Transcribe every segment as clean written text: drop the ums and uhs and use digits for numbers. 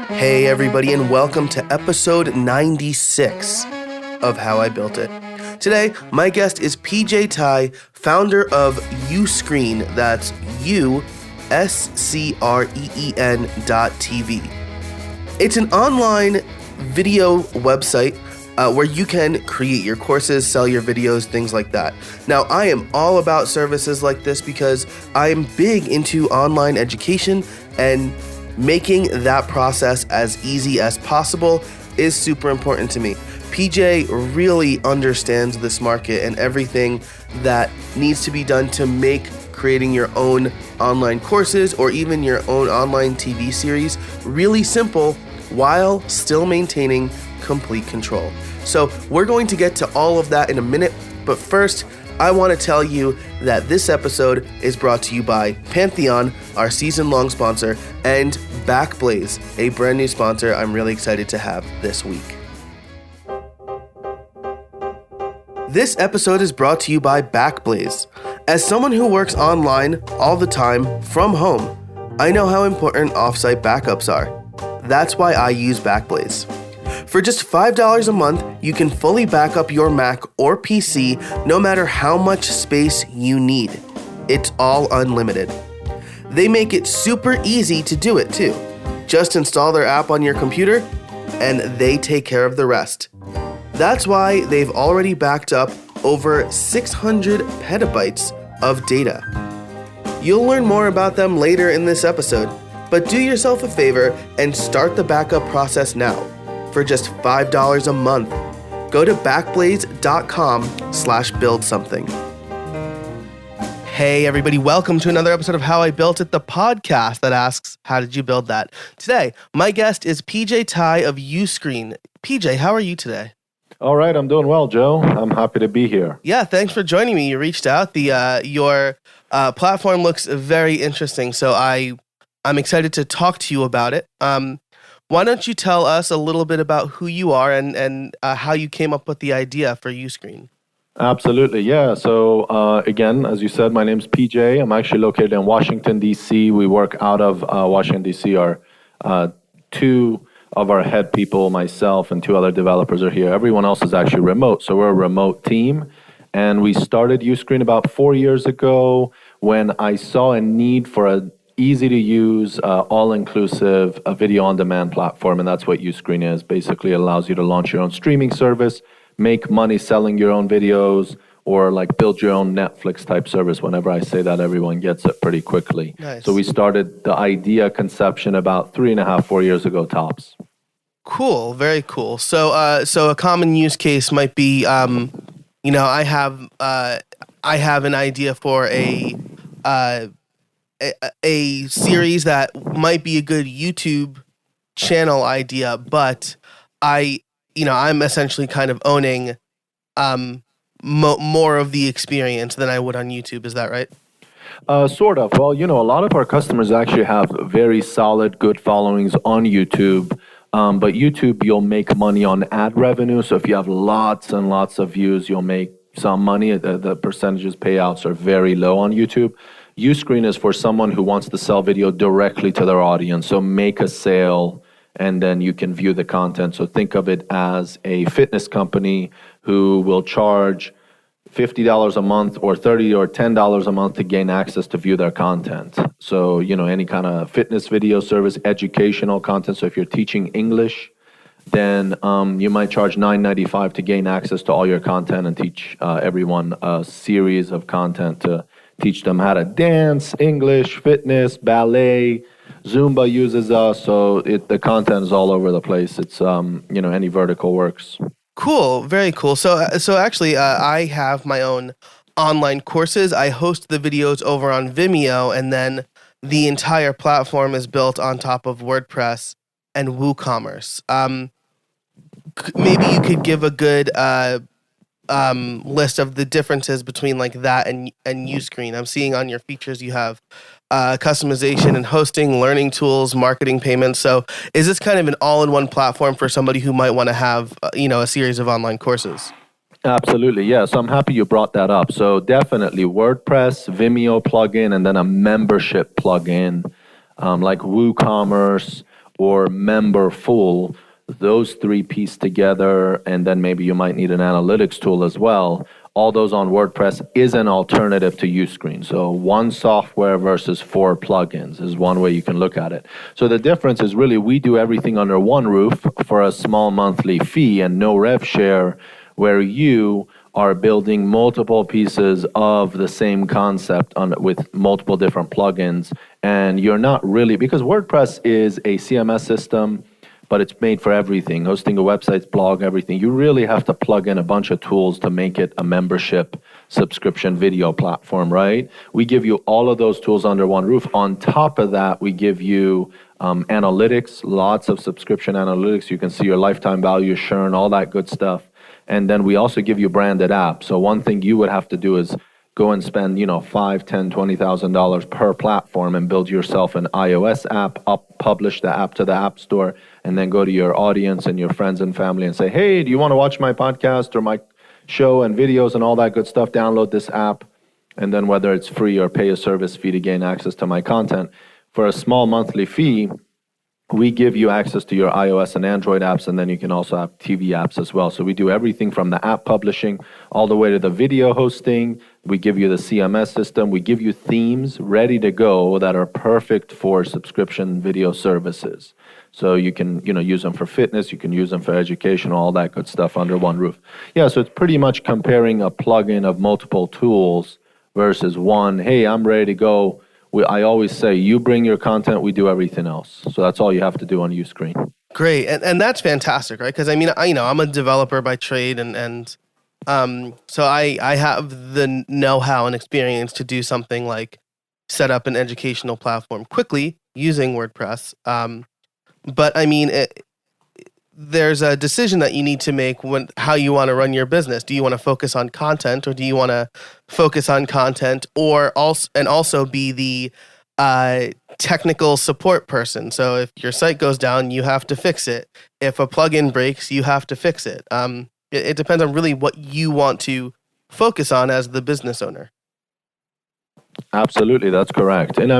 Hey everybody, and welcome to episode 96 of How I Built It. Today, my guest is PJ Taei, founder of Uscreen. That's USCREEN.TV. It's an online video website where you can create your courses, sell your videos, things like that. Now, I am all about services like this because I am big into online education, and making that process as easy as possible is super important to me. PJ really understands this market and everything that needs to be done to make creating your own online courses or even your own online TV series really simple while still maintaining complete control. So we're going to get to all of that in a minute, but first, I want to tell you that this episode is brought to you by Pantheon, our season-long sponsor, and Backblaze, a brand new sponsor I'm really excited to have this week. This episode is brought to you by Backblaze. As someone who works online all the time from home, I know how important offsite backups are. That's why I use Backblaze. For just $5 a month, you can fully back up your Mac or PC no matter how much space you need. It's all unlimited. They make it super easy to do it too. Just install their app on your computer and they take care of the rest. That's why they've already backed up over 600 petabytes of data. You'll learn more about them later in this episode, but do yourself a favor and start the backup process now. For just $5 a month. Go to backblaze.com/buildsomething. Hey everybody, welcome to another episode of How I Built It, the podcast that asks, how did you build that? Today, my guest is PJ Taei of Uscreen. PJ, how are you today? All right, I'm doing well, Joe. I'm happy to be here. Yeah, thanks for joining me. You reached out. Your platform looks very interesting, so I'm excited to talk to you about it. Why don't you tell us a little bit about who you are and how you came up with the idea for Uscreen? Absolutely, yeah. So again, as you said, my name's PJ. I'm actually located in Washington, D.C. We work out of Washington, D.C. Two of our head people, myself and two other developers are here. Everyone else is actually remote, so we're a remote team. And we started Uscreen about 4 years ago when I saw a need for a easy-to-use, all-inclusive video-on-demand platform, and that's what Uscreen is. Basically, it allows you to launch your own streaming service, make money selling your own videos, or like build your own Netflix-type service. Whenever I say that, everyone gets it pretty quickly. Nice. So we started the idea conception about 3.5, 4 years ago, tops. Cool, very cool. So a common use case might be, I have an idea for a series that might be a good YouTube channel idea, but I'm essentially kind of owning more of the experience than I would on YouTube. Is that right? Sort of. Well, a lot of our customers actually have very solid, good followings on YouTube. But YouTube, you'll make money on ad revenue. So if you have lots and lots of views, you'll make some money. The percentages payouts are very low on YouTube. Uscreen is for someone who wants to sell video directly to their audience. So make a sale and then you can view the content. So think of it as a fitness company who will charge $50 a month or $30 or $10 a month to gain access to view their content. So, any kind of fitness video service, educational content. So if you're teaching English, then you might charge $9.95 to gain access to all your content and teach everyone a series of content to teach them how to dance, English, fitness, ballet. Zumba uses us, so the content is all over the place. It's any vertical works. Cool, very cool. So actually, I have my own online courses. I host the videos over on Vimeo, and then the entire platform is built on top of WordPress and WooCommerce. Maybe you could give a good list of the differences between like that and Uscreen. I'm seeing on your features you have customization and hosting, learning tools, marketing payments. So is this kind of an all-in-one platform for somebody who might want to have a series of online courses? Absolutely, yeah. So I'm happy you brought that up. So definitely WordPress, Vimeo plugin, and then a membership plugin like WooCommerce or member full, those three piece together, and then maybe you might need an analytics tool as well. All those on WordPress is an alternative to Uscreen. So one software versus 4 plugins is one way you can look at it. So the difference is really we do everything under one roof for a small monthly fee and no rev share, where you are building multiple pieces of the same concept with multiple different plugins. And you're not really, because WordPress is a CMS system, but it's made for everything, hosting a website, blog, everything. You really have to plug in a bunch of tools to make it a membership subscription video platform, right? We give you all of those tools under one roof. On top of that, we give you analytics, lots of subscription analytics. You can see your lifetime value, churn, all that good stuff. And then we also give you branded apps. So one thing you would have to do is go and spend, $5, $10, $20,000 per platform and build yourself an iOS app, publish the app to the App Store, and then go to your audience and your friends and family and say, hey, do you want to watch my podcast or my show and videos and all that good stuff? Download this app. And then whether it's free or pay a service fee to gain access to my content, for a small monthly fee, we give you access to your iOS and Android apps, and then you can also have TV apps as well. So we do everything from the app publishing all the way to the video hosting. We give you the CMS system. We give you themes ready to go that are perfect for subscription video services. So you can, use them for fitness, you can use them for education, all that good stuff under one roof. Yeah, so it's pretty much comparing a plugin of multiple tools versus one, hey, I'm ready to go. I always say, you bring your content, we do everything else. So that's all you have to do on Uscreen. Great, and that's fantastic, right? Because I'm a developer by trade, and so I have the know-how and experience to do something like set up an educational platform quickly using WordPress. But there's a decision that you need to make how you want to run your business. Do you want to focus on content, or do you want to focus on content or also be the technical support person? So if your site goes down, you have to fix it. If a plugin breaks, you have to fix it. It depends on really what you want to focus on as the business owner. Absolutely, that's correct. And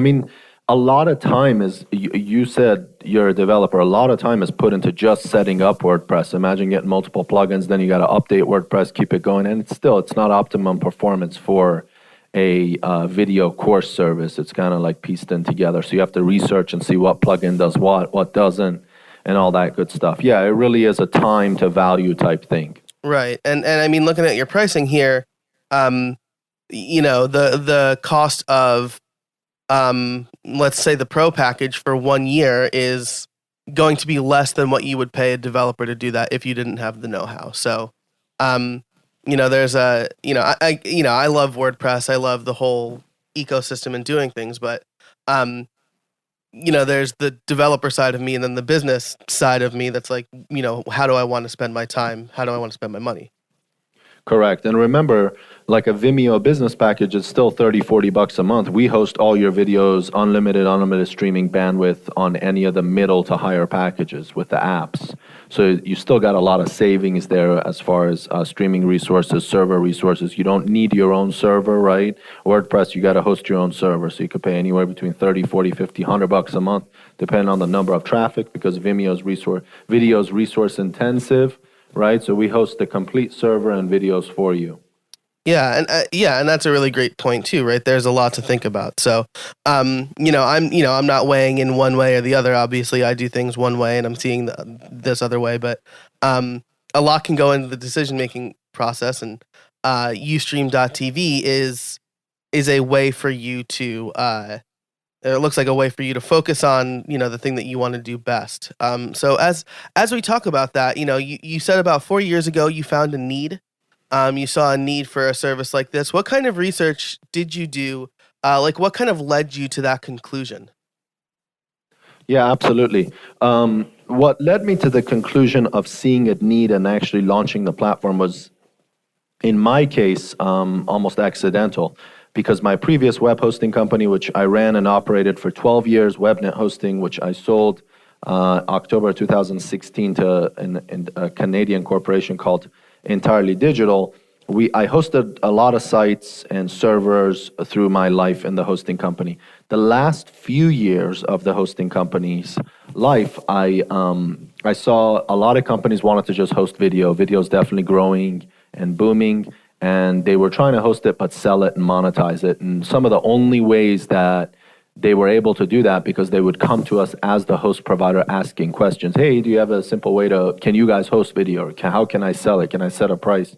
a lot of time is, you said you're a developer, a lot of time is put into just setting up WordPress. Imagine getting multiple plugins, then you got to update WordPress, keep it going, and it's not optimum performance for a video course service. It's kind of like pieced in together. So you have to research and see what plugin does what doesn't, and all that good stuff. Yeah, it really is a time to value type thing. Right. And looking at your pricing here, the cost of let's say the pro package for 1 year is going to be less than what you would pay a developer to do that if you didn't have the know-how. So, there's I love WordPress. I love the whole ecosystem and doing things, but, there's the developer side of me and then the business side of me that's like, how do I want to spend my time? How do I want to spend my money? Correct. And remember, like a Vimeo business package is still $30-$40 a month. We host all your videos, unlimited streaming bandwidth on any of the middle to higher packages with the apps. So you still got a lot of savings there as far as streaming resources, server resources. You don't need your own server, right? WordPress, you got to host your own server. So you could pay anywhere between $30, $40, $50, $100 a month, depending on the number of traffic, because Vimeo's video's resource intensive. Right, so we host the complete server and videos for you. Yeah, and that's a really great point too, right? There's a lot to think about. So, I'm not weighing in one way or the other. Obviously, I do things one way, and I'm seeing this other way. But a lot can go into the decision making process, and Ustream.tv is a way for you to. It looks like a way for you to focus on, the thing that you want to do best. So as we talk about that, you said about 4 years ago you found a need. You saw a need for a service like this. What kind of research did you do? What kind of led you to that conclusion? Yeah, absolutely. What led me to the conclusion of seeing a need and actually launching the platform was, in my case, almost accidental. Because my previous web hosting company, which I ran and operated for 12 years, WebNet Hosting, which I sold October 2016 to a Canadian corporation called Entirely Digital, I hosted a lot of sites and servers through my life in the hosting company. The last few years of the hosting company's life, I saw a lot of companies wanted to just host video. Video is definitely growing and booming, and they were trying to host it but sell it and monetize it. And some of the only ways that they were able to do that, because they would come to us as the host provider asking questions. Hey, do you have a simple way can you guys host video? How can I sell it? Can I set a price?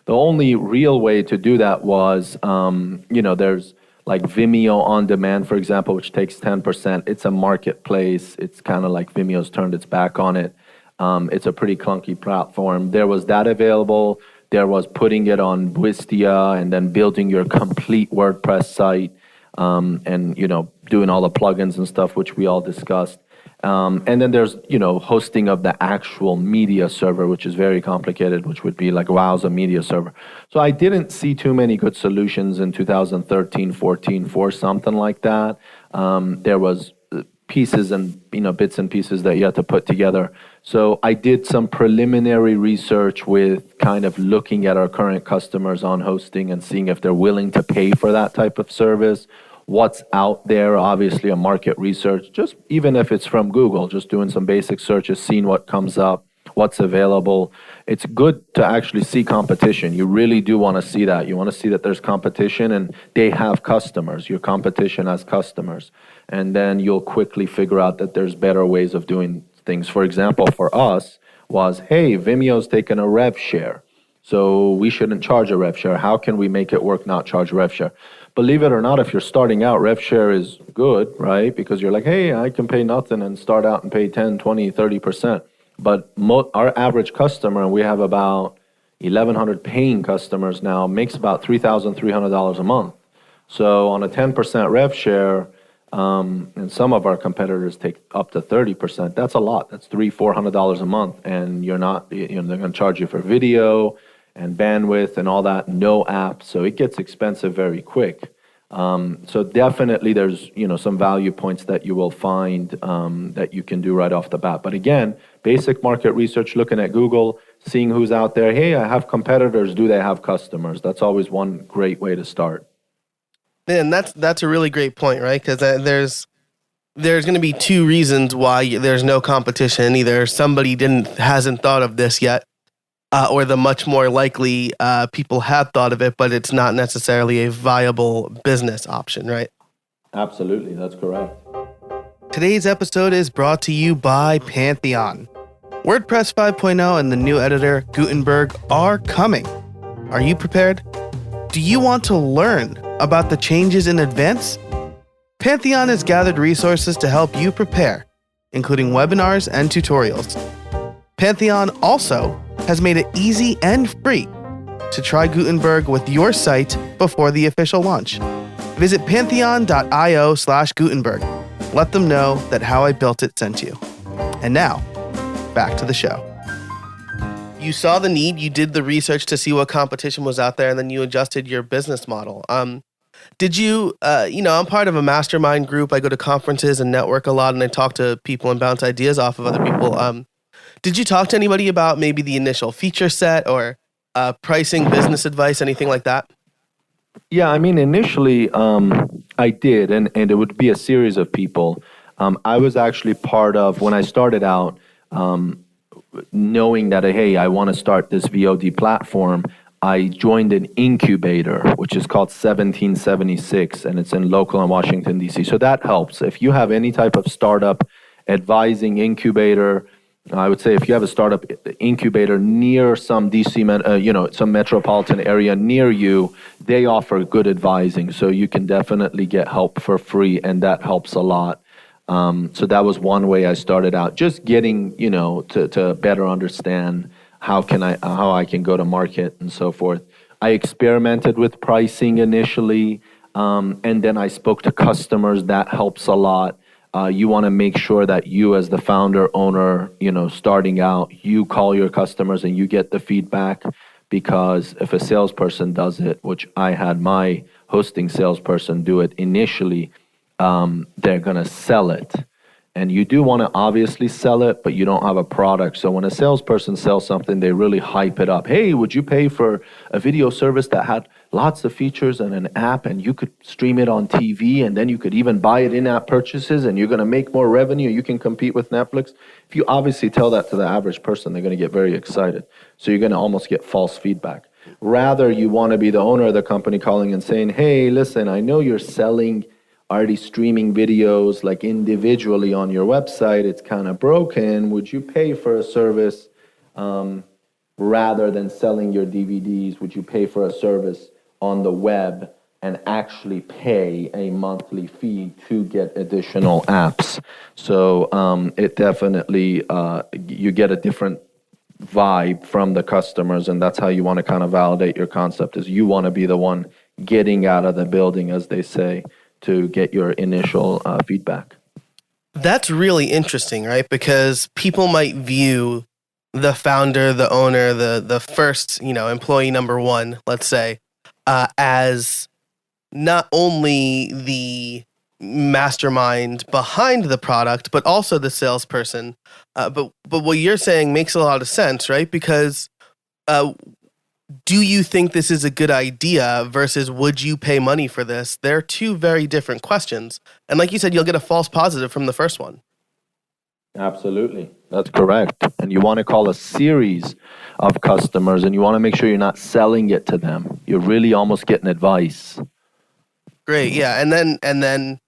The only real way to do that was, there's like Vimeo on demand, for example, which takes 10%. It's a marketplace. It's kind of like Vimeo's turned its back on it. It's a pretty clunky platform. There was that available. There was putting it on Wistia and then building your complete WordPress site. And doing all the plugins and stuff, which we all discussed. And then there's hosting of the actual media server, which is very complicated, which would be like Wowza media server. So I didn't see too many good solutions in 2013, 14 for something like that. There was pieces and bits and pieces that you had to put together. So I did some preliminary research with kind of looking at our current customers on hosting and seeing if they're willing to pay for that type of service. What's out there, obviously a market research, just even if it's from Google, just doing some basic searches, seeing what comes up, what's available. It's good to actually see competition. You really do want to see that. You want to see that there's competition and they have customers. Your competition has customers. And then you'll quickly figure out that there's better ways of doing things. For example, for us was, hey, Vimeo's taken a rev share. So we shouldn't charge a rev share. How can we make it work, not charge rev share? Believe it or not, if you're starting out, rev share is good, right? Because you're like, hey, I can pay nothing and start out and pay 10, 20, 30%. But our average customer, and we have about 1,100 paying customers now, makes about $3,300 a month. So on a 10% rev share, and some of our competitors take up to 30%. That's a lot. That's $300-400 a month, and they're going to charge you for video and bandwidth and all that. No app, so it gets expensive very quick. So definitely, there's some value points that you will find that you can do right off the bat. But again, basic market research, looking at Google, seeing who's out there. Hey, I have competitors. Do they have customers? That's always one great way to start. And that's a really great point, right? Because there's going to be two reasons why there's no competition. Either somebody hasn't thought of this yet, or the much more likely people have thought of it, but it's not necessarily a viable business option, right? Absolutely, that's correct. Today's episode is brought to you by Pantheon. WordPress 5.0 and the new editor, Gutenberg, are coming. Are you prepared? Do you want to learn about the changes in advance? Pantheon has gathered resources to help you prepare, including webinars and tutorials. Pantheon also has made it easy and free to try Gutenberg with your site before the official launch. Visit pantheon.io/Gutenberg. Let them know that How I Built It sent you. And now, back to the show. You saw the need, you did the research to see what competition was out there, and then you adjusted your business model. Did you, I'm part of a mastermind group. I go to conferences and network a lot, and I talk to people and bounce ideas off of other people. Did you talk to anybody about maybe the initial feature set or pricing, business advice, anything like that? Yeah, I mean, initially I did, and it would be a series of people. I was actually part of, when I started out, knowing that, hey, I want to start this VOD platform, I joined an incubator, which is called 1776, and it's in local in Washington, D.C. So that helps. If you have any type of startup advising incubator, I would say if you have a startup incubator near some DC, some metropolitan area near you, they offer good advising. So you can definitely get help for free, and that helps a lot. So that was one way I started out, just getting, to better understand how I can go to market and so forth. I experimented with pricing initially, and then I spoke to customers. That helps a lot. You want to make sure that you, as the founder, owner, starting out, you call your customers and you get the feedback, because if a salesperson does it, which I had my hosting salesperson do it initially, they're going to sell it. And you do want to obviously sell it, but you don't have a product. So when a salesperson sells something, they really hype it up. Hey, would you pay for a video service that had lots of features and an app, and you could stream it on TV, and then you could even buy it in-app purchases, and you're going to make more revenue, you can compete with Netflix? If you obviously tell that to the average person, they're going to get very excited. So you're going to almost get false feedback. Rather, you want to be the owner of the company calling and saying, hey, listen, I know you're selling already streaming videos like individually on your website. It's kind of broken. Would you pay for a service rather than selling your DVDs? Would you pay for a service on the web and actually pay a monthly fee to get additional apps? So it definitely, you get a different vibe from the customers, and that's how you want to kind of validate your concept, is you want to be the one getting out of the building, as they say, to get your initial feedback. That's really interesting, right? Because people might view the founder, the owner, the first, employee number one, let's say, as not only the mastermind behind the product, but also the salesperson. But what you're saying makes a lot of sense, right? Because do you think this is a good idea versus would you pay money for this? They're two very different questions. And like you said, you'll get a false positive from the first one. Absolutely. That's correct. And you want to call a series of customers, and you want to make sure you're not selling it to them. You're really almost getting advice. Great. Yeah. And then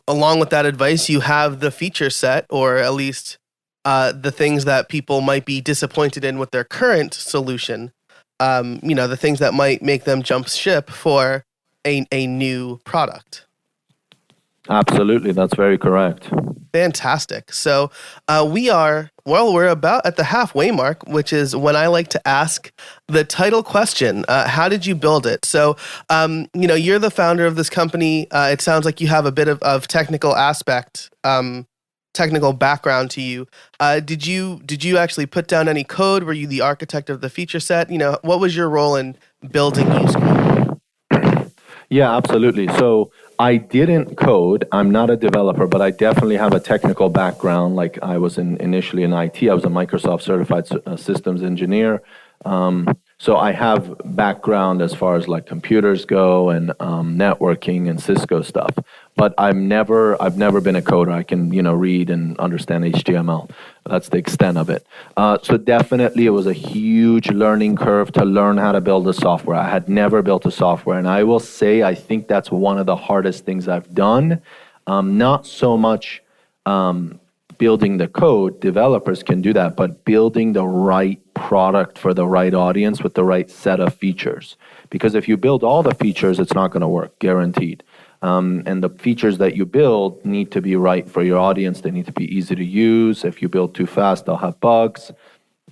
along with that advice, you have the feature set, or at least the things that people might be disappointed in with their current solution. The things that might make them jump ship for a new product. Absolutely, that's very correct. Fantastic. So we're about at the halfway mark, which is when I like to ask the title question. How did you build it? So, you're the founder of this company. It sounds like you have a bit of technical aspect, technical background to you. Did you actually put down any code? Were you the architect of the feature set? What was your role in building Uscreen? Yeah, absolutely. So I didn't code. I'm not a developer, but I definitely have a technical background. Like I was initially in IT. I was a Microsoft certified systems engineer. So I have background as far as like computers go and networking and Cisco stuff. But I've never been a coder. I can read and understand HTML. That's the extent of it. So definitely it was a huge learning curve to learn how to build a software. I had never built a software, and I will say I think that's one of the hardest things I've done. Not so much building the code, developers can do that, but building the right product for the right audience with the right set of features. Because if you build all the features, it's not going to work, guaranteed. And the features that you build need to be right for your audience. They need to be easy to use. If you build too fast, they'll have bugs.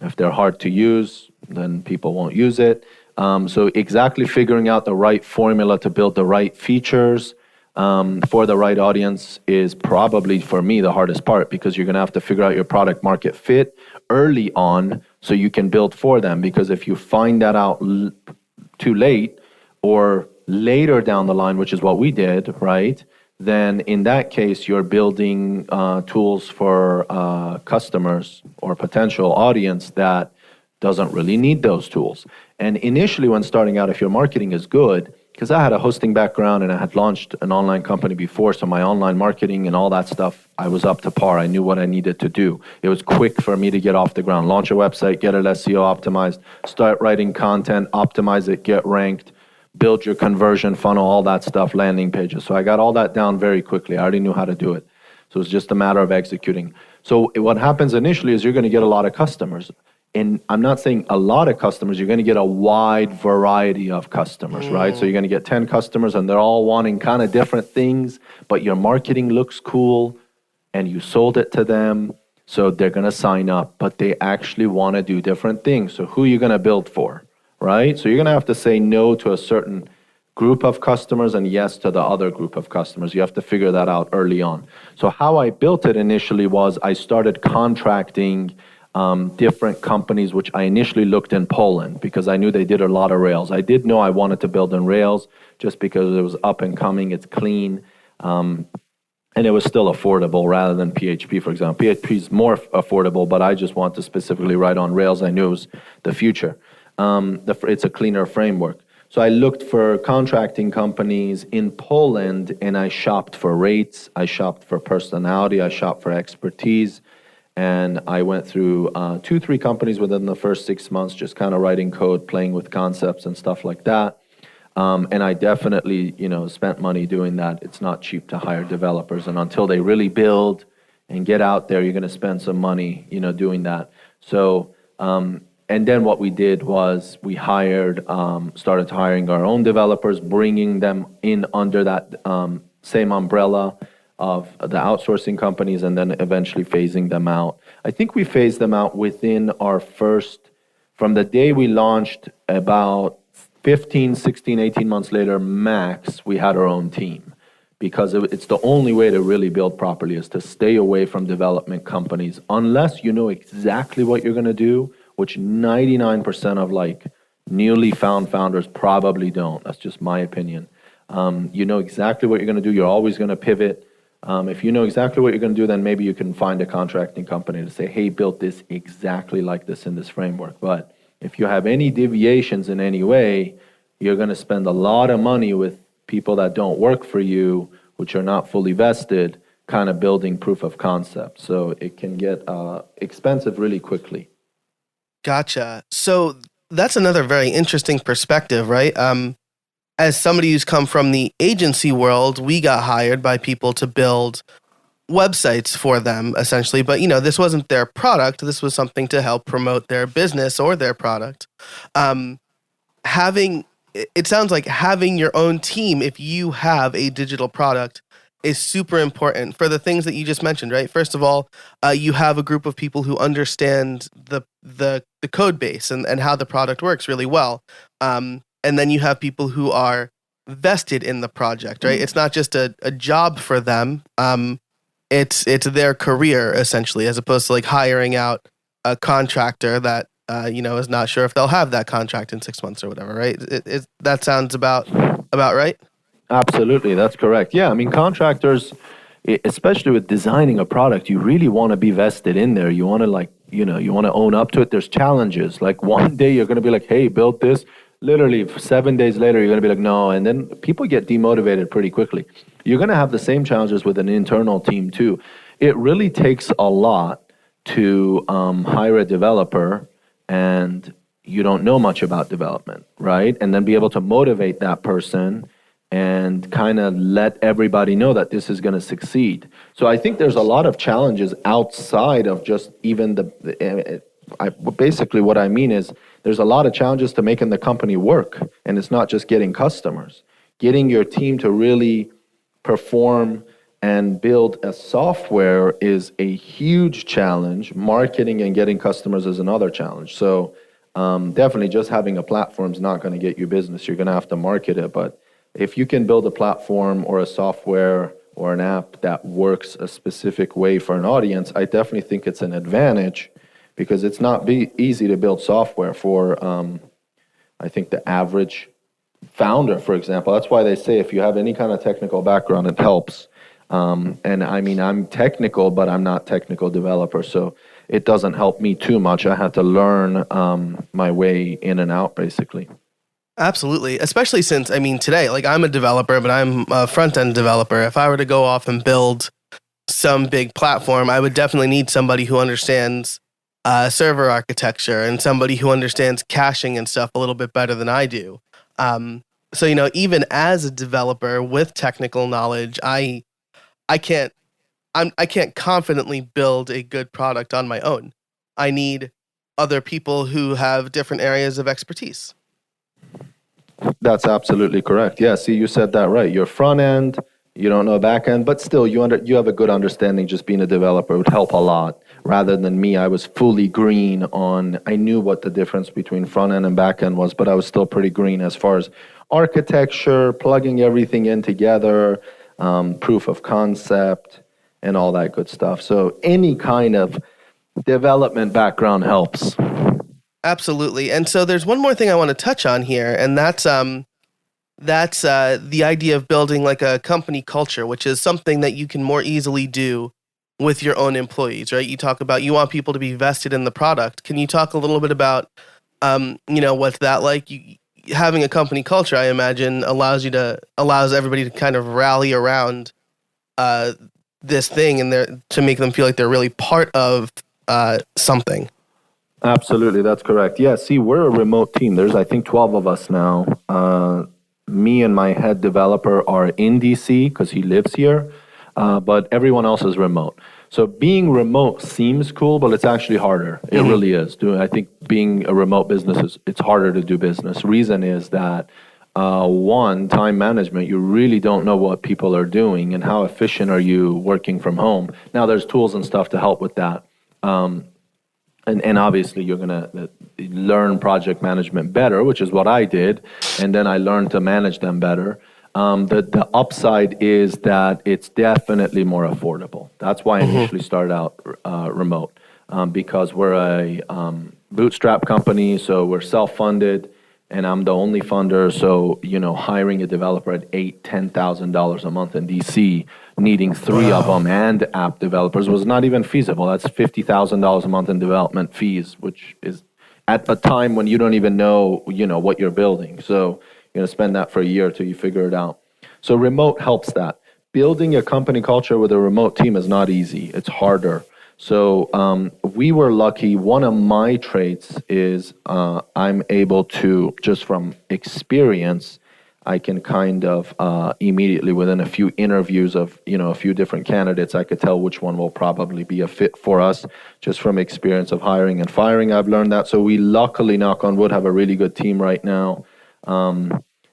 If they're hard to use, then people won't use it. So exactly figuring out the right formula to build the right features for the right audience is probably, for me, the hardest part, because you're going to have to figure out your product market fit early on so you can build for them. Because if you find that out too late or later down the line, which is what we did, right, then in that case, you're building tools for customers or potential audience that doesn't really need those tools. And initially, when starting out, if your marketing is good, because I had a hosting background and I had launched an online company before, so my online marketing and all that stuff, I was up to par. I knew what I needed to do. It was quick for me to get off the ground, launch a website, get it SEO optimized, start writing content, optimize it, get ranked, build your conversion funnel, all that stuff, landing pages. So I got all that down very quickly. I already knew how to do it. So it's just a matter of executing. So what happens initially is you're going to get a lot of customers. And I'm not saying a lot of customers, you're going to get a wide variety of customers, right? So you're going to get 10 customers and they're all wanting kind of different things, but your marketing looks cool and you sold it to them. So they're going to sign up, but they actually want to do different things. So who are you going to build for, right? So you're going to have to say no to a certain group of customers and yes to the other group of customers. You have to figure that out early on. So how I built it initially was I started contracting different companies, which I initially looked in Poland because I knew they did a lot of Rails. I did know I wanted to build in Rails just because it was up and coming, it's clean. And and it was still affordable rather than PHP, for example. PHP is more affordable, but I just want to specifically write on Rails. I knew it was the future. It's a cleaner framework. So I looked for contracting companies in Poland, and I shopped for rates, I shopped for personality, I shopped for expertise, and I went through 2-3 companies within the first 6 months, just kind of writing code, playing with concepts and stuff like that. And I definitely, spent money doing that. It's not cheap to hire developers, and until they really build and get out there, you're going to spend some money, doing that. So, and then what we did was we started hiring our own developers, bringing them in under that same umbrella of the outsourcing companies, and then eventually phasing them out. I think we phased them out within from the day we launched, about 15, 16, 18 months later, max, we had our own team. Because it's the only way to really build properly is to stay away from development companies, unless you know exactly what you're going to do, which 99% of newly found founders probably don't. That's just my opinion. You know exactly what you're going to do. You're always going to pivot. If you know exactly what you're going to do, then maybe you can find a contracting company to say, hey, build this exactly like this in this framework. But if you have any deviations in any way, you're going to spend a lot of money with people that don't work for you, which are not fully vested, kind of building proof of concept. So it can get expensive really quickly. Gotcha. So that's another very interesting perspective, right? As somebody who's come from the agency world, we got hired by people to build websites for them, essentially. But, this wasn't their product. This was something to help promote their business or their product. It sounds like having your own team, if you have a digital product, is super important for the things that you just mentioned, right? First of all, you have a group of people who understand the code base and how the product works really well. And then you have people who are vested in the project, right? It's not just a job for them. It's their career, essentially, as opposed to hiring out a contractor that is not sure if they'll have that contract in 6 months or whatever, right? That sounds about right? Absolutely, that's correct. Yeah, I mean, contractors, especially with designing a product, you really want to be vested in there. You want to you want to own up to it. There's challenges. Like one day you're going to be like, hey, build this. Literally 7 days later, you're going to be like, no. And then people get demotivated pretty quickly. You're going to have the same challenges with an internal team too. It really takes a lot to hire a developer and you don't know much about development, right? And then be able to motivate that person and kind of let everybody know that this is going to succeed. So I think there's a lot of challenges outside of just even basically what I mean is there's a lot of challenges to making the company work, and it's not just getting customers. Getting your team to really perform and build a software is a huge challenge. Marketing and getting customers is another challenge. So definitely just having a platform is not going to get you business. You're going to have to market it, but if you can build a platform or a software or an app that works a specific way for an audience, I definitely think it's an advantage, because it's not easy to build software for, I think, the average founder, for example. That's why they say if you have any kind of technical background, it helps. And I mean, I'm technical, but I'm not technical developer, so it doesn't help me too much. I had to learn my way in and out, basically. Absolutely. Especially since, today, I'm a developer, but I'm a front-end developer. If I were to go off and build some big platform, I would definitely need somebody who understands server architecture and somebody who understands caching and stuff a little bit better than I do. So, even as a developer with technical knowledge, I can't confidently build a good product on my own. I need other people who have different areas of expertise. That's absolutely correct. Yeah, see, you said that right. You're front end, you don't know back end, but still you have a good understanding. Just being a developer would help a lot. Rather than me, I was fully green I knew what the difference between front end and back end was, but I was still pretty green as far as architecture, plugging everything in together, proof of concept, and all that good stuff. So any kind of development background helps. Absolutely. And so there's one more thing I want to touch on here, and that's That's the idea of building like a company culture, which is something that you can more easily do with your own employees, right? You talk about you want people to be vested in the product. Can you talk a little bit about, what's that like? Having a company culture, I imagine, allows everybody to kind of rally around this thing and to make them feel like they're really part of something. Absolutely, that's correct. Yeah, see, we're a remote team. There's, I think, 12 of us now. Me and my head developer are in DC because he lives here, but everyone else is remote. So being remote seems cool, but it's actually harder. It really is. I think being a remote business it's harder to do business. Reason is that one, time management. You really don't know what people are doing and how efficient are you working from home. Now there's tools and stuff to help with that. And obviously you're going to learn project management better, which is what I did. And then I learned to manage them better. The upside is that it's definitely more affordable. That's why I initially started out remote, because we're a bootstrap company, so we're self-funded, and I'm the only funder. So, hiring a developer at $10,000 a month in DC, needing three of them and app developers was not even feasible. That's $50,000 a month in development fees, which is at a time when you don't even know, what you're building. So you're going to spend that for a year till you figure it out. So remote helps that. Building a company culture with a remote team is not easy. It's harder. So we were lucky. One of my traits is I'm able to, just from experience, I can kind of immediately within a few interviews of, a few different candidates, I could tell which one will probably be a fit for us just from experience of hiring and firing. I've learned that. So we luckily, knock on wood, have a really good team right now.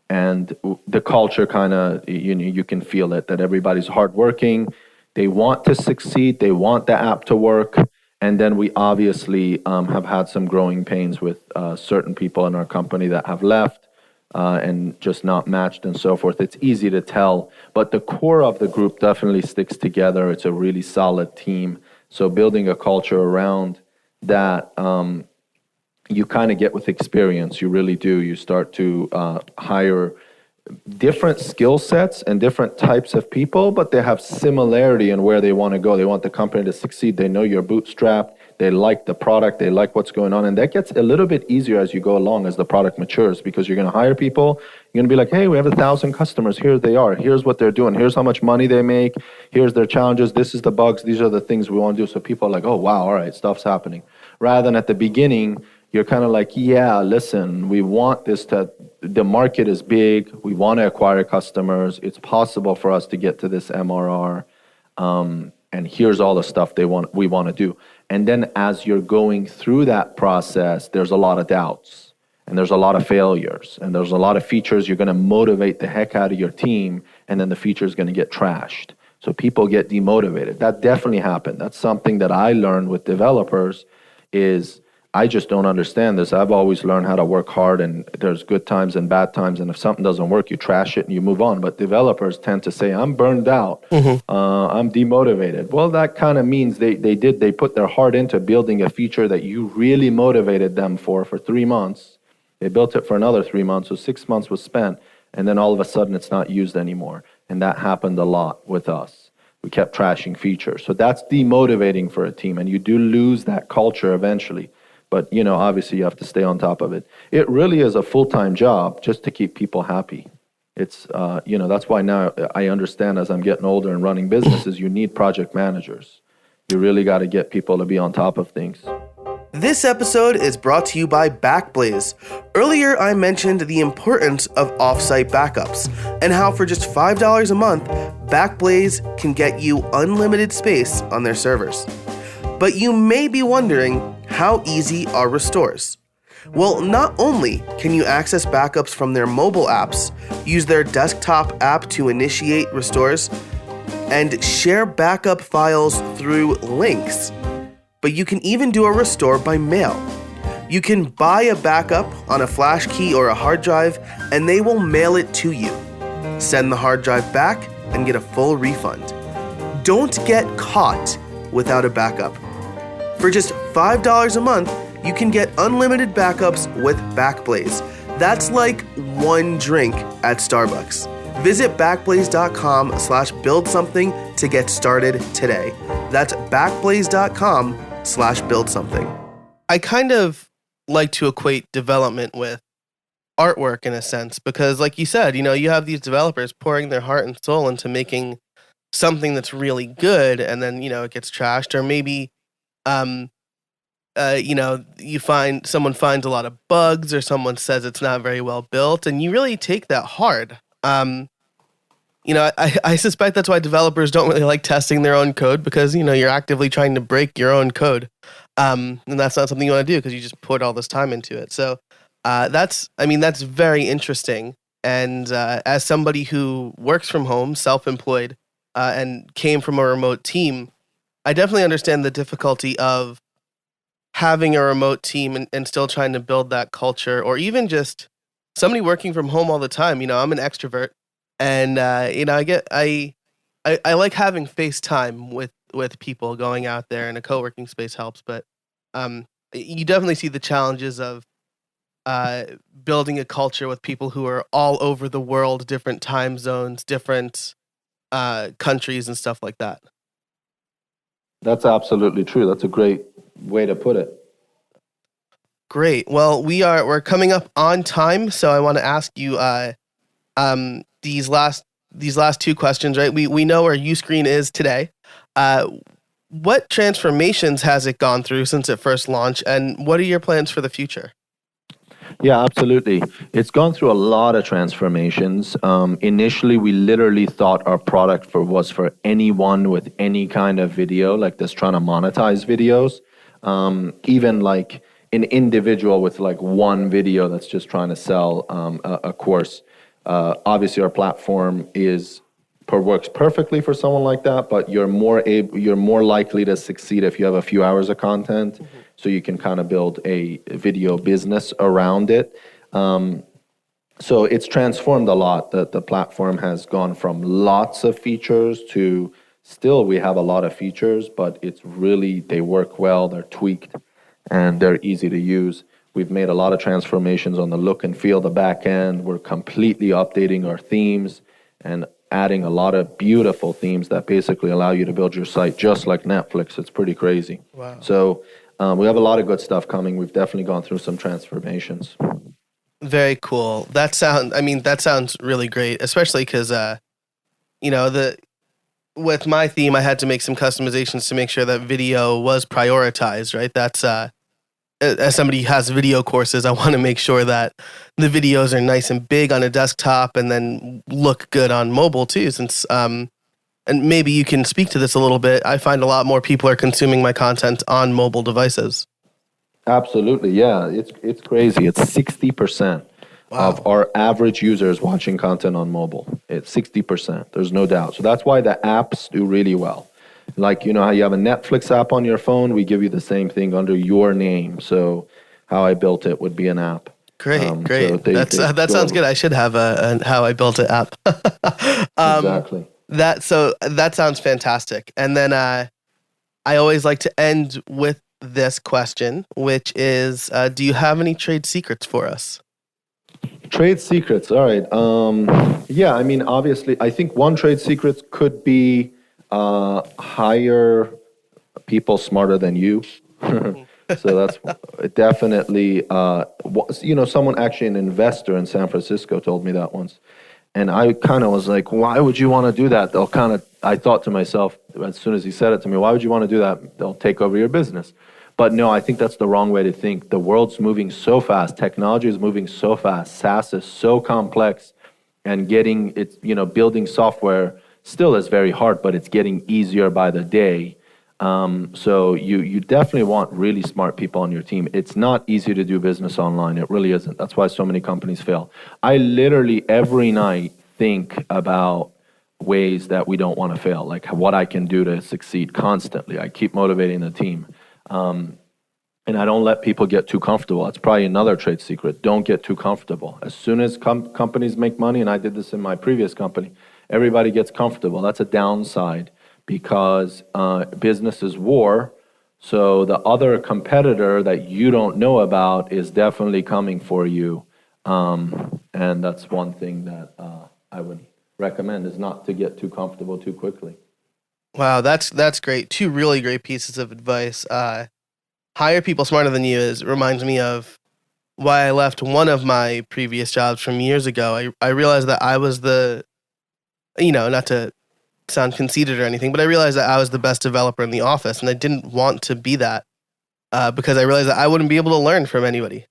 And the culture kind of, you can feel it, that everybody's hardworking. They want to succeed. They want the app to work. And then we obviously have had some growing pains with certain people in our company that have left and just not matched and so forth. It's easy to tell, but the core of the group definitely sticks together. It's a really solid team. So building a culture around that, you kind of get with experience. You really do. You start to hire different skill sets and different types of people, but they have similarity in where they want to go. They want the company to succeed. They know you're bootstrapped. They like the product. They like what's going on. And that gets a little bit easier as you go along, as the product matures, because you're going to hire people. You're going to be like, hey, we have 1,000 customers. Here they are. Here's what they're doing. Here's how much money they make. Here's their challenges. This is the bugs. These are the things we want to do. So people are like, oh, wow, all right, stuff's happening. Rather than at the beginning, you're kind of like, yeah, listen, we want this the market is big. We want to acquire customers. It's possible for us to get to this MRR. And here's all the stuff we want to do. And then as you're going through that process, there's a lot of doubts and there's a lot of failures and there's a lot of features. You're going to motivate the heck out of your team, and then the feature is going to get trashed. So people get demotivated. That definitely happened. That's something that I learned with developers is I just don't understand this. I've always learned how to work hard, and there's good times and bad times, and if something doesn't work, you trash it and you move on. But developers tend to say, I'm burned out, I'm demotivated. Well, that kind of means they put their heart into building a feature that you really motivated them for 3 months. They built it for another 3 months, so 6 months was spent, and then all of a sudden it's not used anymore. And that happened a lot with us. We kept trashing features. So that's demotivating for a team, and you do lose that culture eventually. But, obviously you have to stay on top of it. It really is a full-time job just to keep people happy. It's, that's why now I understand as I'm getting older and running businesses, you need project managers. You really got to get people to be on top of things. This episode is brought to you by Backblaze. Earlier, I mentioned the importance of offsite backups and how for just $5 a month, Backblaze can get you unlimited space on their servers. But you may be wondering, how easy are restores? Well, not only can you access backups from their mobile apps, use their desktop app to initiate restores, and share backup files through links, but you can even do a restore by mail. You can buy a backup on a flash key or a hard drive, and they will mail it to you. Send the hard drive back and get a full refund. Don't get caught without a backup. For just $5 a month, you can get unlimited backups with Backblaze. That's like one drink at Starbucks. Visit backblaze.com/build something to get started today. That's backblaze.com/build something. I kind of like to equate development with artwork in a sense because, like you said, you have these developers pouring their heart and soul into making something that's really good, and then it gets trashed, or maybe um you find someone finds a lot of bugs, or someone says it's not very well built, and you really take that hard. I suspect that's why developers don't really like testing their own code, because you're actively trying to break your own code, and that's not something you want to do because you just put all this time into it. So that's very interesting. And as somebody who works from home, self-employed, and came from a remote team, I definitely understand the difficulty of having a remote team and still trying to build that culture, or even just somebody working from home all the time. I'm an extrovert, and I like having face time with people. Going out there in a co-working space helps, but you definitely see the challenges of building a culture with people who are all over the world, different time zones, different countries, and stuff like that. That's absolutely true. That's a great way to put it. Great. Well, we're coming up on time, so I want to ask you these last two questions. Right? We know where Uscreen is today. What transformations has it gone through since it first launched, and what are your plans for the future? Yeah, absolutely. It's gone through a lot of transformations. Initially, we literally thought our product was for anyone with any kind of video, like that's trying to monetize videos. Even like an individual with like one video that's just trying to sell a course. Obviously, our platform works perfectly for someone like that, but you're more likely to succeed if you have a few hours of content. Mm-hmm. So you can kind of build a video business around it. So it's transformed a lot. The platform has gone from lots of features to still we have a lot of features, but they work well, they're tweaked, and they're easy to use. We've made a lot of transformations on the look and feel, the back end. We're completely updating our themes and adding a lot of beautiful themes that basically allow you to build your site just like Netflix. It's pretty crazy. Wow. So we have a lot of good stuff coming. We've definitely gone through some transformations. Very cool. That sounds really great, especially because with my theme, I had to make some customizations to make sure that video was prioritized, right? That's as somebody who has video courses, I want to make sure that the videos are nice and big on a desktop and then look good on mobile too, since and maybe you can speak to this a little bit. I find a lot more people are consuming my content on mobile devices. Absolutely, yeah. It's crazy. It's 60%. Wow. Of our average users watching content on mobile. It's 60%. There's no doubt. So that's why the apps do really well. Like, how you have a Netflix app on your phone, we give you the same thing under your name. So how I built it would be an app. Great. So that sounds good. I should have a How I Built It app. Exactly. That sounds fantastic. And then I always like to end with this question, which is, do you have any trade secrets for us? Trade secrets. All right. Yeah, I mean, obviously, I think one trade secret could be hire people smarter than you. So that's definitely, someone actually, an investor in San Francisco told me that once. And I kind of was like, why would you want to do that? I thought to myself, as soon as he said it to me, why would you want to do that? They'll take over your business. But no, I think that's the wrong way to think. The world's moving so fast. Technology is moving so fast. SaaS is so complex, and building software still is very hard, but it's getting easier by the day. So you definitely want really smart people on your team. It's not easy to do business online. It really isn't. That's why so many companies fail. I literally every night think about ways that we don't want to fail, like what I can do to succeed constantly. I keep motivating the team. And I don't let people get too comfortable. That's probably another trade secret. Don't get too comfortable. As soon as companies make money, and I did this in my previous company, everybody gets comfortable. That's a downside because business is war. So the other competitor that you don't know about is definitely coming for you And that's one thing that I would recommend, is not to get too comfortable too quickly. Wow, that's great. Two really great pieces of advice. Hire people smarter than you reminds me of why I left one of my previous jobs from years ago. I realized that I was not to sound conceited or anything, but I realized that I was the best developer in the office, and I didn't want to be that because I realized that I wouldn't be able to learn from anybody.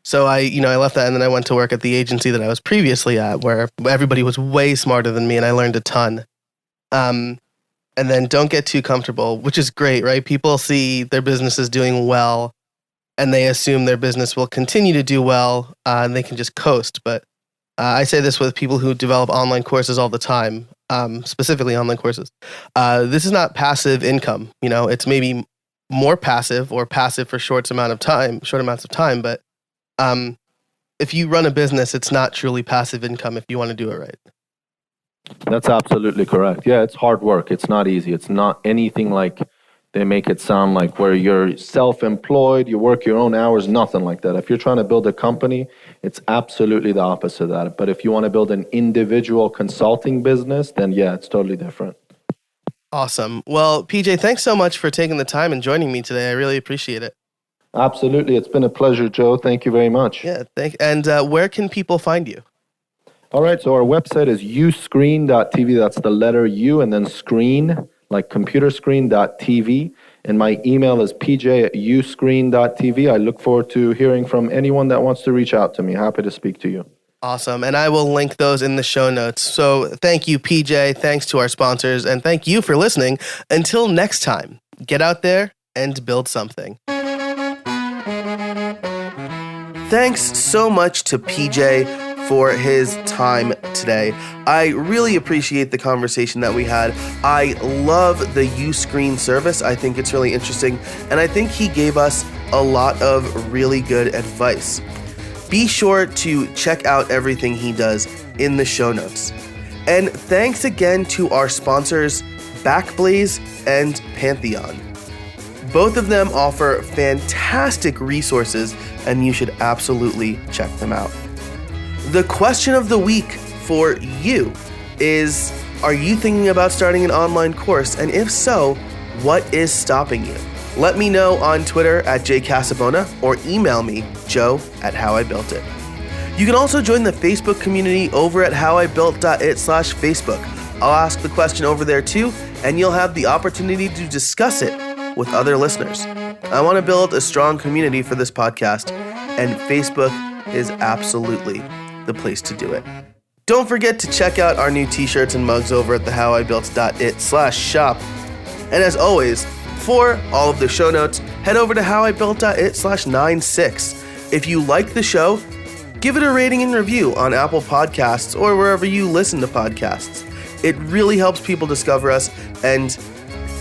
So I left that, and then I went to work at the agency that I was previously at, where everybody was way smarter than me, and I learned a ton. And then don't get too comfortable, which is great, right? People see their businesses doing well, and they assume their business will continue to do well, and they can just coast. But I say this with people who develop online courses all the time, specifically online courses. This is not passive income. It's maybe more passive or passive for short amounts of time. But if you run a business, it's not truly passive income if you want to do it right. That's absolutely correct. Yeah, it's hard work. It's not easy. It's not anything like they make it sound like, where you're self-employed, you work your own hours, nothing like that. If you're trying to build a company, it's absolutely the opposite of that. But if you want to build an individual consulting business, then yeah, it's totally different. Awesome. Well, PJ, thanks so much for taking the time and joining me today. I really appreciate it. Absolutely. It's been a pleasure, Joe. Thank you very much. Yeah, and where can people find you? All right, so our website is uscreen.tv. That's the letter U and then screen, like computer screen.tv. And my email is pj@uscreen.tv. I look forward to hearing from anyone that wants to reach out to me. Happy to speak to you. Awesome. And I will link those in the show notes. So thank you, PJ. Thanks to our sponsors. And thank you for listening. Until next time, get out there and build something. Thanks so much to PJ for his time today. I really appreciate the conversation that we had. I love the Uscreen service. I think it's really interesting, and I think he gave us a lot of really good advice. Be sure to check out everything he does in the show notes. And thanks again to our sponsors, Backblaze and Pantheon. Both of them offer fantastic resources, and you should absolutely check them out. The question of the week for you is, are you thinking about starting an online course? And if so, what is stopping you? Let me know on Twitter @jcasabona or email me, joe@howibuiltit. You can also join the Facebook community over at howibuilt.it/Facebook. I'll ask the question over there too, and you'll have the opportunity to discuss it with other listeners. I want to build a strong community for this podcast, and Facebook is absolutely the place to do it. Don't forget to check out our new t-shirts and mugs over at the howibuilt.it/shop. And as always, for all of the show notes, head over to howibuilt.it/96. If you like the show, give it a rating and review on Apple Podcasts or wherever you listen to podcasts. It really helps people discover us, and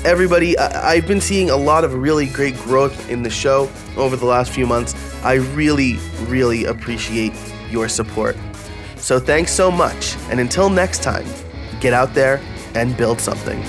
everybody, I've been seeing a lot of really great growth in the show over the last few months. I really, really appreciate your support. So thanks so much, and until next time, get out there and build something.